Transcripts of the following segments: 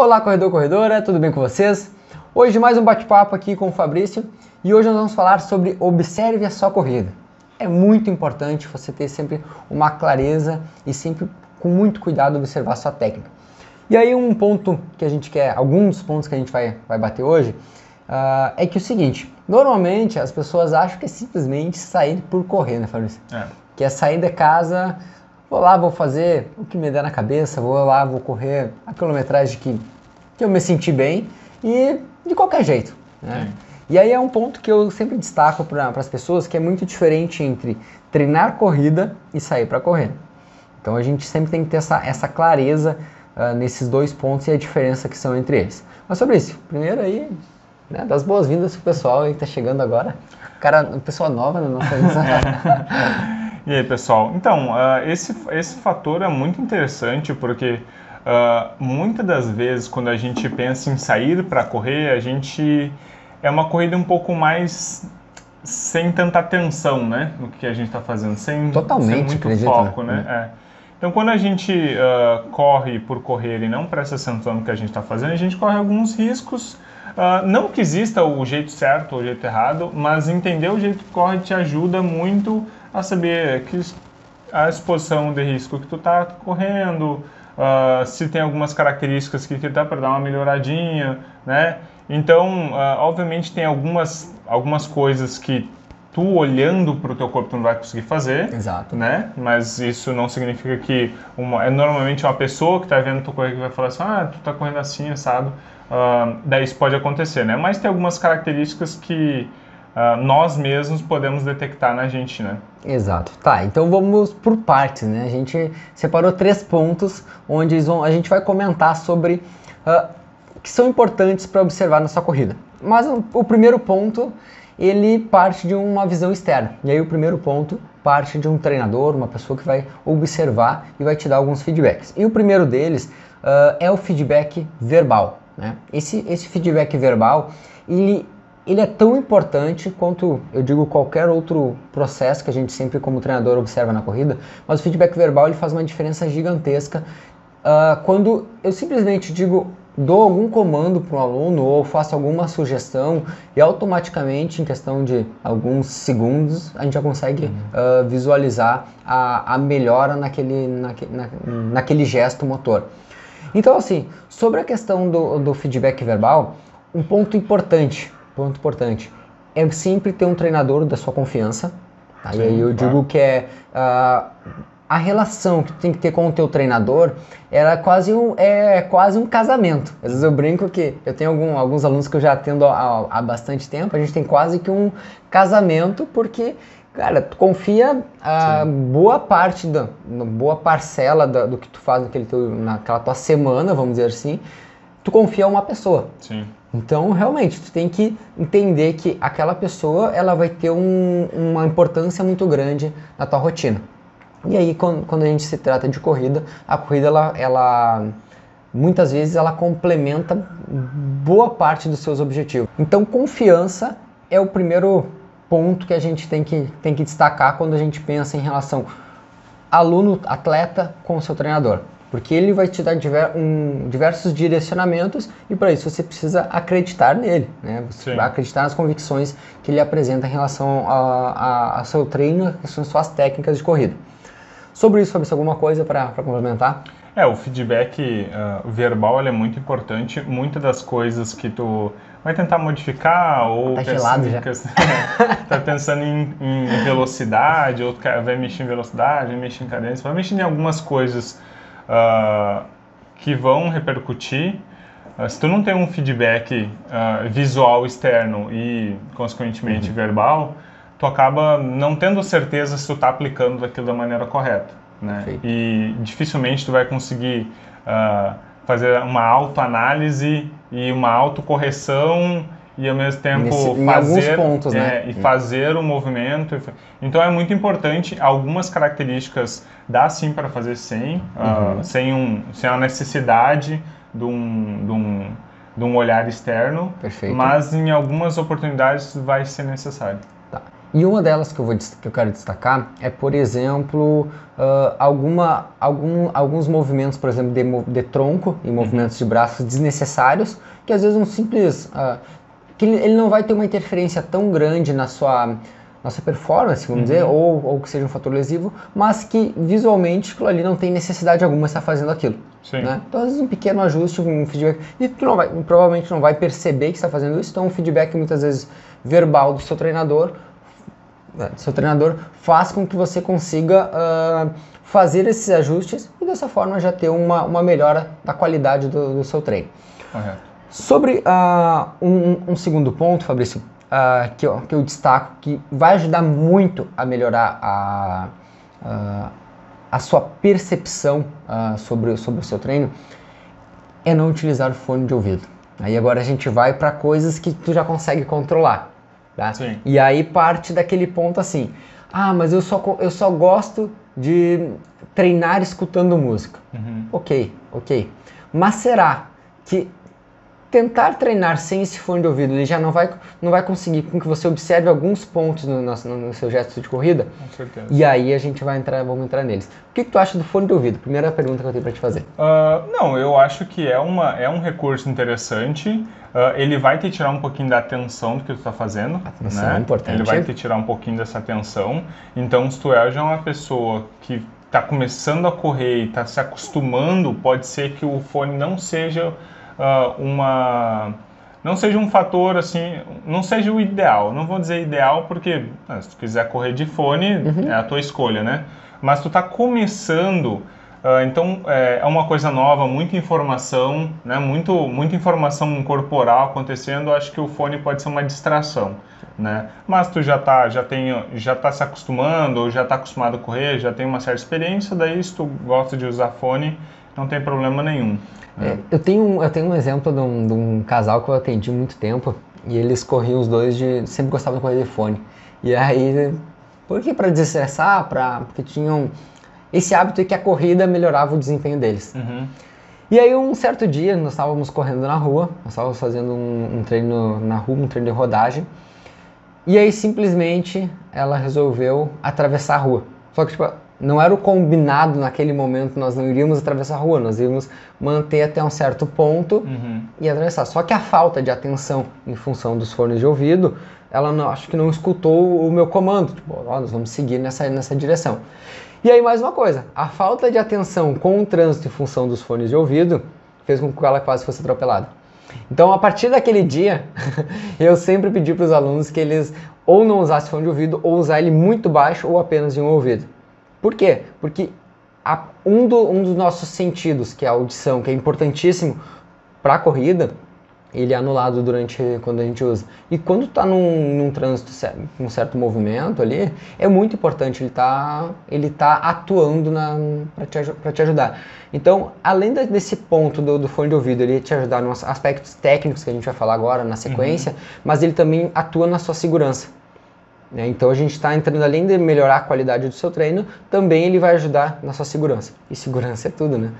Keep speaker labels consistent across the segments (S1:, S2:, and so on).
S1: Olá, corredor, corredora, tudo bem com vocês? Hoje mais um bate-papo aqui com o Fabrício e hoje nós vamos falar sobre observe a sua corrida. É muito importante você ter sempre uma clareza e sempre com muito cuidado observar a sua técnica. E aí um ponto que a gente quer, alguns pontos que a gente vai bater hoje, é que é o seguinte, normalmente as pessoas acham que é simplesmente sair por correr, né, Fabrício? Que é sair de casa, vou lá, vou fazer o que me der na cabeça, vou lá, vou correr a quilometragem que eu me senti bem e de qualquer jeito, né? E aí é um ponto que eu sempre destaco para as pessoas, que é muito diferente entre treinar corrida e sair para correr. Então a gente sempre tem que ter essa clareza nesses dois pontos e a diferença que são entre eles. Mas sobre isso, primeiro aí, né, das boas-vindas pro pessoal aí que tá chegando agora. Pessoa nova na nossa
S2: E aí, pessoal? Então, esse fator é muito interessante porque muitas das vezes quando a gente pensa em sair para correr, a gente é uma corrida um pouco mais sem tanta atenção, né, no que a gente está fazendo, sem muito foco, né? Então, quando a gente corre por correr e não presta atenção no que a gente está fazendo, a gente corre alguns riscos. Não que exista o jeito certo ou o jeito errado, mas entender o jeito que corre te ajuda muito a saber que a exposição de risco que tu está correndo, se tem algumas características que dá para dar uma melhoradinha, né? Então, obviamente tem algumas coisas que tu olhando para o teu corpo tu não vai conseguir fazer.
S1: Exato.
S2: Né? Mas isso não significa que normalmente uma pessoa que está vendo tu correr que vai falar assim, tu está correndo assim, assado. Daí isso pode acontecer, né? Mas tem algumas características que nós mesmos podemos detectar na gente, né?
S1: Exato. Tá, então vamos por partes, né? A gente separou 3 pontos onde a gente vai comentar sobre que são importantes para observar na sua corrida. Mas o primeiro ponto, ele parte de uma visão externa. E aí o primeiro ponto parte de um treinador, uma pessoa que vai observar e vai te dar alguns feedbacks. E o primeiro deles é o feedback verbal, né? Esse feedback verbal, ele é tão importante quanto, eu digo, qualquer outro processo que a gente sempre como treinador observa na corrida, mas o feedback verbal ele faz uma diferença gigantesca quando eu simplesmente dou algum comando para um aluno ou faço alguma sugestão e automaticamente, em questão de alguns segundos, a gente já consegue visualizar a melhora naquele gesto motor. Então, assim, sobre a questão do feedback verbal, um ponto importante é sempre ter um treinador da sua confiança. Tá? E aí eu digo que a relação que tu tem que ter com o teu treinador é quase um casamento. Às vezes eu brinco que eu tenho alguns alunos que eu já atendo há bastante tempo, a gente tem quase que um casamento, porque, cara, tu confia boa parcela do que tu faz naquela tua semana, vamos dizer assim, tu confia a uma pessoa.
S2: Sim.
S1: Então, realmente, tu tem que entender que aquela pessoa ela vai ter uma importância muito grande na tua rotina. E aí, quando a gente se trata de corrida, a corrida, ela muitas vezes, ela complementa boa parte dos seus objetivos. Então, confiança é o primeiro ponto que a gente tem que destacar quando a gente pensa em relação aluno-atleta com o seu treinador. Porque ele vai te dar diversos direcionamentos e para isso você precisa acreditar nele, né? Você vai acreditar nas convicções que ele apresenta em relação ao seu treino, às suas técnicas de corrida. Sobre isso, Fabrício, alguma coisa para complementar?
S2: O feedback verbal é muito importante. Muitas das coisas que tu vai tentar modificar ou
S1: tá gelado já.
S2: Tá pensando em velocidade, ou vai mexer em velocidade, vai mexer em cadência, vai mexer em algumas coisas que vão repercutir. Se tu não tem um feedback visual externo e, consequentemente, verbal, tu acaba não tendo certeza se tu está aplicando aquilo da maneira correta, né? E dificilmente tu vai conseguir fazer uma autoanálise e uma autocorreção e ao mesmo tempo fazer
S1: pontos, né?
S2: E fazer o movimento. Então é muito importante. Algumas características dá sim para fazer sem a necessidade de um olhar externo.
S1: Perfeito.
S2: Mas em algumas oportunidades vai ser necessário.
S1: Tá. E uma delas que eu quero destacar é, por exemplo, alguns movimentos, por exemplo, de tronco e movimentos de braços desnecessários, que às vezes um simples... que ele não vai ter uma interferência tão grande na sua performance, vamos dizer, ou que seja um fator lesivo, mas que visualmente aquilo ali não tem necessidade alguma de estar fazendo aquilo. Né? Então, às vezes um pequeno ajuste, um feedback, e tu provavelmente não vai perceber que está fazendo isso, então um feedback muitas vezes verbal do seu treinador faz com que você consiga fazer esses ajustes e dessa forma já ter uma melhora da qualidade do seu treino.
S2: Correto.
S1: Sobre um segundo ponto, Fabrício, que eu destaco, que vai ajudar muito a melhorar a sua percepção sobre o seu treino, é não utilizar o fone de ouvido. Aí agora a gente vai para coisas que tu já consegue controlar. Tá? E aí parte daquele ponto assim, mas eu só gosto de treinar escutando música. Ok. Mas será que tentar treinar sem esse fone de ouvido, ele já não vai conseguir com que você observe alguns pontos no seu gesto de corrida?
S2: Com certeza.
S1: E aí a gente vamos entrar neles. O que tu acha do fone de ouvido? Primeira pergunta que eu tenho para te fazer.
S2: Não, eu acho que é um recurso interessante. Ele vai te tirar um pouquinho da atenção do que tu está fazendo.
S1: Atenção, né? É importante.
S2: Ele vai te tirar um pouquinho dessa atenção. Então, se tu já é uma pessoa que está começando a correr e está se acostumando, pode ser que o fone não seja não seja um fator assim, não seja o ideal. Não vou dizer ideal porque se tu quiser correr de fone é a tua escolha, né? Mas tu está começando, então é uma coisa nova, muita informação, né? Muita informação corporal acontecendo. Acho que o fone pode ser uma distração, né? Mas tu já tá se acostumando, ou já está acostumado a correr, já tem uma certa experiência, daí se tu gosta de usar fone, não tem problema nenhum.
S1: Eu tenho um exemplo de um casal que eu atendi muito tempo, e eles corriam os dois sempre gostavam de correr de fone. E aí, por que? Para desestressar, porque tinham esse hábito de que a corrida melhorava o desempenho deles. E aí um certo dia, nós estávamos correndo na rua, nós estávamos fazendo um treino na rua, um treino de rodagem, e aí simplesmente ela resolveu atravessar a rua. Só que não era o combinado naquele momento, nós não iríamos atravessar a rua, nós íamos manter até um certo ponto e atravessar. Só que a falta de atenção em função dos fones de ouvido, ela acho que não escutou o meu comando, nós vamos seguir nessa direção. E aí mais uma coisa, a falta de atenção com o trânsito em função dos fones de ouvido fez com que ela quase fosse atropelada. Então a partir daquele dia, eu sempre pedi para os alunos que eles ou não usassem fone de ouvido, ou usar ele muito baixo ou apenas em um ouvido. Por quê? Porque um dos nossos sentidos, que é a audição, que é importantíssimo para a corrida, ele é anulado quando a gente usa. E quando está num trânsito, num certo movimento ali, é muito importante ele tá atuando para te ajudar. Então, além desse ponto do fone de ouvido, ele te ajudar nos aspectos técnicos que a gente vai falar agora na sequência, mas ele também atua na sua segurança. Então a gente está entrando, além de melhorar a qualidade do seu treino, também ele vai ajudar na sua segurança. E segurança é tudo, né?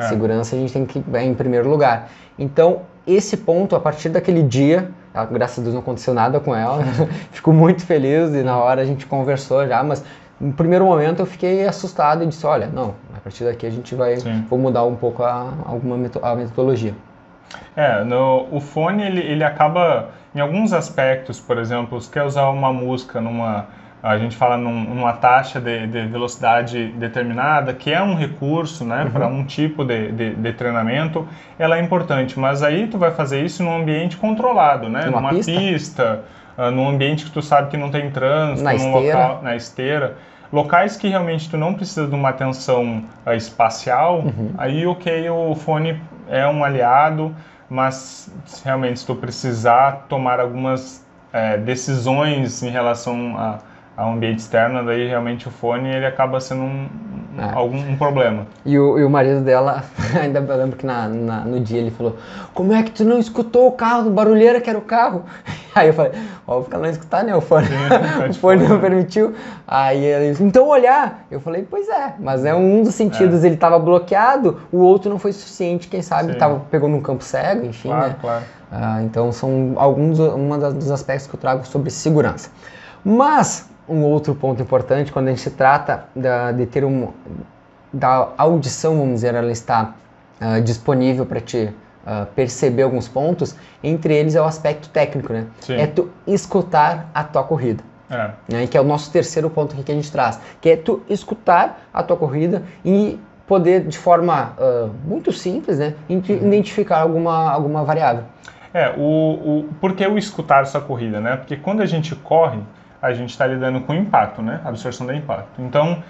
S1: Segurança a gente tem que ir em primeiro lugar. Então, esse ponto, a partir daquele dia, graças a Deus não aconteceu nada com ela, fico muito feliz e na hora a gente conversou já, mas no primeiro momento eu fiquei assustado e disse, olha, não, a partir daqui a gente vou mudar um pouco a metodologia.
S2: O fone ele acaba, em alguns aspectos, por exemplo, se quer usar uma música a gente fala numa taxa de velocidade determinada, que é um recurso, né, para um tipo de treinamento, ela é importante, mas aí tu vai fazer isso num ambiente controlado, né, numa pista, num ambiente que tu sabe que não tem trânsito, local, na esteira. Locais que realmente tu não precisa de uma atenção espacial, aí o fone é um aliado, mas realmente se tu precisar tomar algumas decisões em relação ao ambiente externo, daí realmente o fone ele acaba sendo um problema.
S1: E o marido dela, ainda eu lembro que no dia ele falou, como é que tu não escutou o carro, barulheira que era o carro? Aí eu falei, óbvio que ela não escutar, né, o fone, o fone não permitiu. Aí ele disse, então olhar. Eu falei, pois é, mas um dos sentidos ele estava bloqueado, o outro não foi suficiente, quem sabe pegou num campo cego, enfim,
S2: claro,
S1: né?
S2: Claro.
S1: Então são dos aspectos que eu trago sobre segurança. Mas um outro ponto importante, quando a gente se trata de ter da audição, vamos dizer, ela está disponível para te perceber alguns pontos, entre eles é o aspecto técnico, né?
S2: Sim.
S1: É tu escutar a tua corrida. Né? Que é o nosso terceiro ponto aqui que a gente traz, que é tu escutar a tua corrida e poder, de forma muito simples, né, identificar alguma variável.
S2: Por que o escutar essa corrida, né? Porque quando a gente corre, a gente está lidando com impacto, né? Absorção do impacto. Então,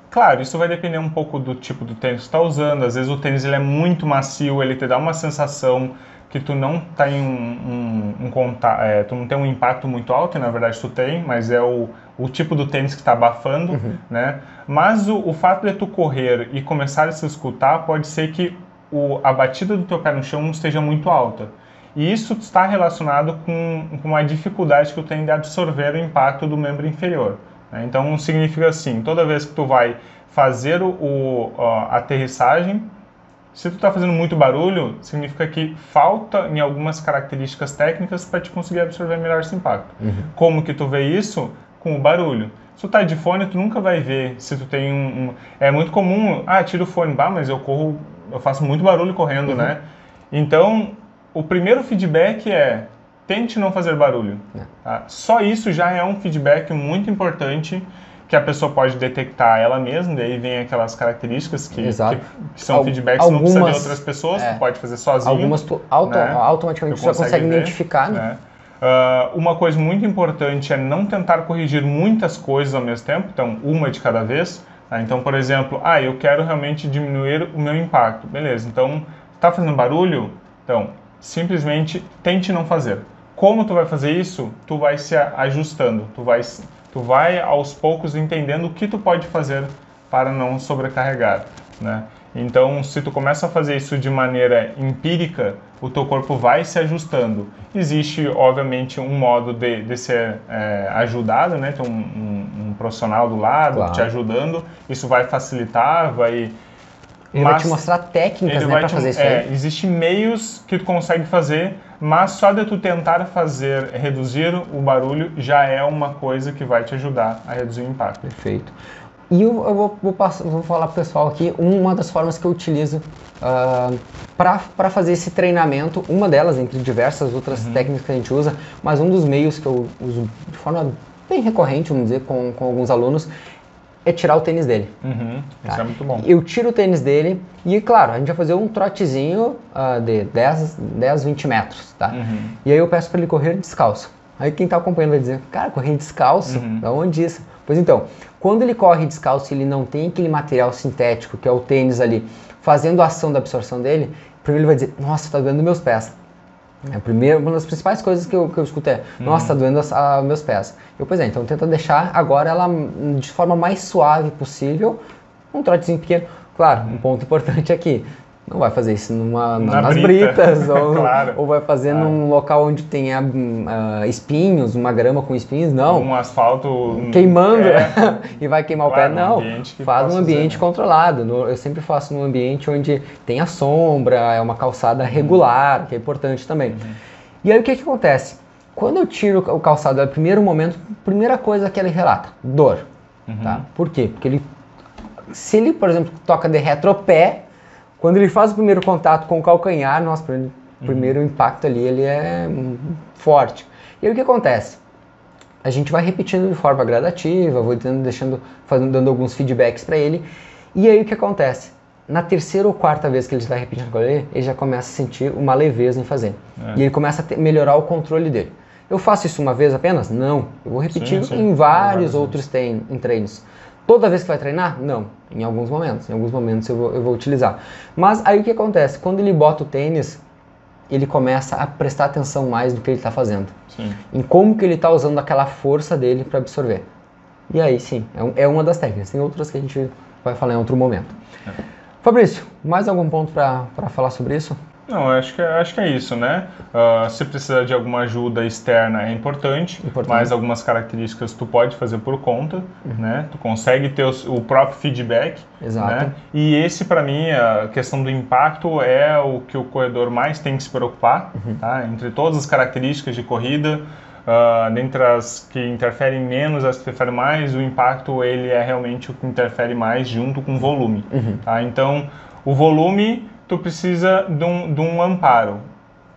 S2: claro, isso vai depender um pouco do tipo do tênis que você está usando. Às vezes o tênis ele é muito macio, ele te dá uma sensação que tu não tem tu não tem um impacto muito alto, e na verdade tu tem, mas é o tipo do tênis que está abafando, né? Mas o fato de tu correr e começar a se escutar pode ser que a batida do teu pé no chão esteja muito alta. E isso está relacionado com a dificuldade que tu tem de absorver o impacto do membro inferior, né? Então significa assim, toda vez que tu vai fazer a aterrissagem, se tu está fazendo muito barulho, significa que falta em algumas características técnicas para te conseguir absorver melhor esse impacto. Como que tu vê isso? Com o barulho. Se tu tá de fone, tu nunca vai ver se tu tem É muito comum, tira o fone, mas eu faço muito barulho correndo, né? Então, o primeiro feedback é, tente não fazer barulho. Tá? Só isso já é um feedback muito importante que a pessoa pode detectar ela mesma, daí vem aquelas características que são feedbacks que não precisa de outras pessoas, tu pode fazer sozinho.
S1: Algumas tu automaticamente já consegue identificar, né?
S2: Uma coisa muito importante é não tentar corrigir muitas coisas ao mesmo tempo, então uma de cada vez. Tá? Então, por exemplo, eu quero realmente diminuir o meu impacto. Beleza, então, tá fazendo barulho? Então, simplesmente tente não fazer. Como tu vai fazer isso? Tu vai se ajustando, tu vai aos poucos entendendo o que tu pode fazer para não sobrecarregar, né? Então, se tu começa a fazer isso de maneira empírica, o teu corpo vai se ajustando. Existe, obviamente, um modo de ser ajudado, né? Tem um profissional do lado te ajudando. Isso vai facilitar,
S1: Ele vai te mostrar técnicas, né, para fazer isso aí.
S2: Existem meios que tu consegue fazer, mas só de tu tentar reduzir o barulho já é uma coisa que vai te ajudar a reduzir o impacto.
S1: Perfeito. E eu vou falar pro pessoal aqui uma das formas que eu utilizo para fazer esse treinamento, uma delas entre diversas outras técnicas que a gente usa, mas um dos meios que eu uso de forma bem recorrente, vamos dizer, com alguns alunos, é tirar o tênis dele.
S2: Isso é muito bom.
S1: Eu tiro o tênis dele e, claro, a gente vai fazer um trotezinho de 10, 20 metros, tá? E aí eu peço para ele correr descalço. Aí quem está acompanhando vai dizer, cara, correr descalço? Da onde isso? Pois então, quando ele corre descalço e ele não tem aquele material sintético, que é o tênis ali, fazendo a ação da absorção dele, primeiro ele vai dizer, nossa, tá doendo meus pés. Uma das principais coisas que eu escuto é, nossa, tá doendo meus pés. Pois é, então tenta deixar agora ela de forma mais suave possível, um trotezinho pequeno. Claro, um ponto importante aqui, não vai fazer isso nas britas, ou vai fazer num local onde tenha espinhos, uma grama com espinhos, não.
S2: Um asfalto
S1: queimando e vai queimar o pé, não.
S2: Faz
S1: um ambiente controlado. Eu sempre faço num ambiente onde tem a sombra, é uma calçada regular, que é importante também. E aí o que acontece? Quando eu tiro o calçado, é o primeiro momento, primeira coisa que ele relata, dor. Tá? Por quê? Porque se ele, por exemplo, toca de retropé, quando ele faz o primeiro contato com o calcanhar, nossa, o primeiro impacto ali, ele é forte. E aí o que acontece? A gente vai repetindo de forma gradativa, vou dando alguns feedbacks para ele. E aí o que acontece? Na terceira ou quarta vez que ele está repetindo com ele já começa a sentir uma leveza em fazer. E ele começa a melhorar o controle dele. Eu faço isso uma vez apenas? Não. Eu vou repetir em vários outros treinos. Toda vez que vai treinar? Não. Em alguns momentos. Em alguns momentos eu vou utilizar. Mas aí o que acontece? Quando ele bota o tênis, ele começa a prestar atenção mais do que ele está fazendo. Em como que ele está usando aquela força dele para absorver. E aí sim, é uma das técnicas. Tem outras que a gente vai falar em outro momento. Fabrício, mais algum ponto para falar sobre isso?
S2: Não, acho que é isso, né? Se precisar de alguma ajuda externa é importante, mas algumas características tu pode fazer por conta, né? Tu consegue ter o próprio feedback.
S1: Exato.
S2: Né? E esse, para mim, a questão do impacto é o que o corredor mais tem que se preocupar, tá? Entre todas as características de corrida, dentre as que interferem menos, as que interferem mais, o impacto ele é realmente o que interfere mais junto com o volume. Tá? Então, o volume tu precisa de um amparo.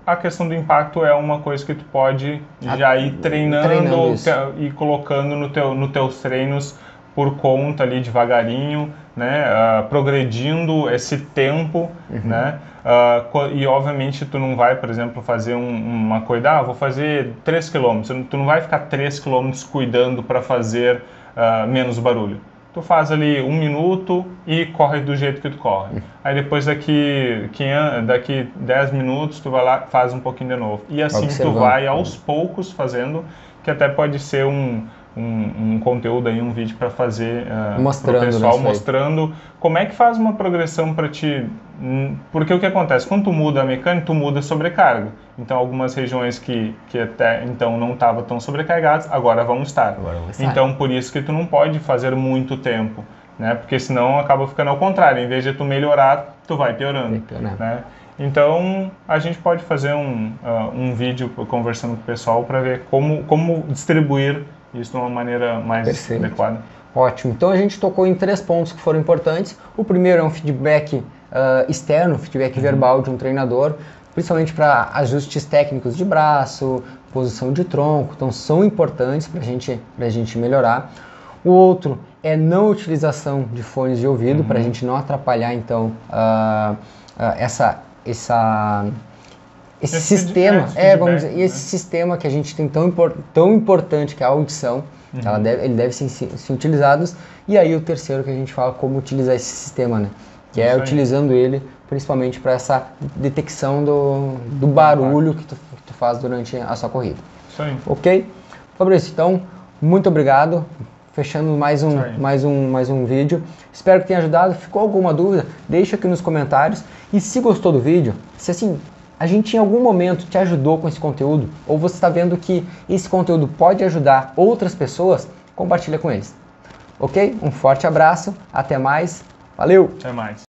S2: A questão do impacto é uma coisa que tu pode já ir treinando e colocando nos teus treinos por conta ali devagarinho, né, progredindo esse tempo, né, e obviamente tu não vai, por exemplo, fazer uma coisa, vou fazer 3 km, tu não vai ficar 3 km cuidando para fazer menos barulho. Tu faz ali 1 minuto e corre do jeito que tu corre. Aí depois daqui 10 minutos tu vai lá, faz um pouquinho de novo. E assim tu vai aos poucos fazendo, que até pode ser um conteúdo aí, um vídeo para fazer para o pessoal, mostrando como é que faz uma progressão para ti. Porque o que acontece? Quando tu muda a mecânica, tu muda a sobrecarga. Então algumas regiões que até então não estavam tão sobrecarregadas, agora vão estar. Então por isso que tu não pode fazer muito tempo, né? Porque senão acaba ficando ao contrário. Em vez de tu melhorar, tu vai piorando. Né? Então a gente pode fazer um vídeo conversando com o pessoal para ver como distribuir isso de uma maneira mais adequada.
S1: Ótimo. Então a gente tocou em 3 pontos que foram importantes. O primeiro é um feedback externo, feedback verbal de um treinador, principalmente para ajustes técnicos de braço, posição de tronco, então são importantes para a gente melhorar. O outro é não utilização de fones de ouvido, para a gente não atrapalhar então esse sistema, vamos dizer, esse sistema que a gente tem tão importante que é a audição, ele deve ser utilizado. E aí o terceiro que a gente fala como utilizar esse sistema, né? Que é utilizando ele principalmente para essa detecção do barulho que tu faz durante a sua corrida.
S2: Isso aí.
S1: Ok? Fabrício, então, muito obrigado. Fechando mais um vídeo. Espero que tenha ajudado. Ficou alguma dúvida? Deixa aqui nos comentários. E se gostou do vídeo, se assim, a gente em algum momento te ajudou com esse conteúdo, ou você está vendo que esse conteúdo pode ajudar outras pessoas, compartilha com eles. Ok? Um forte abraço. Até mais. Valeu!
S2: Até mais.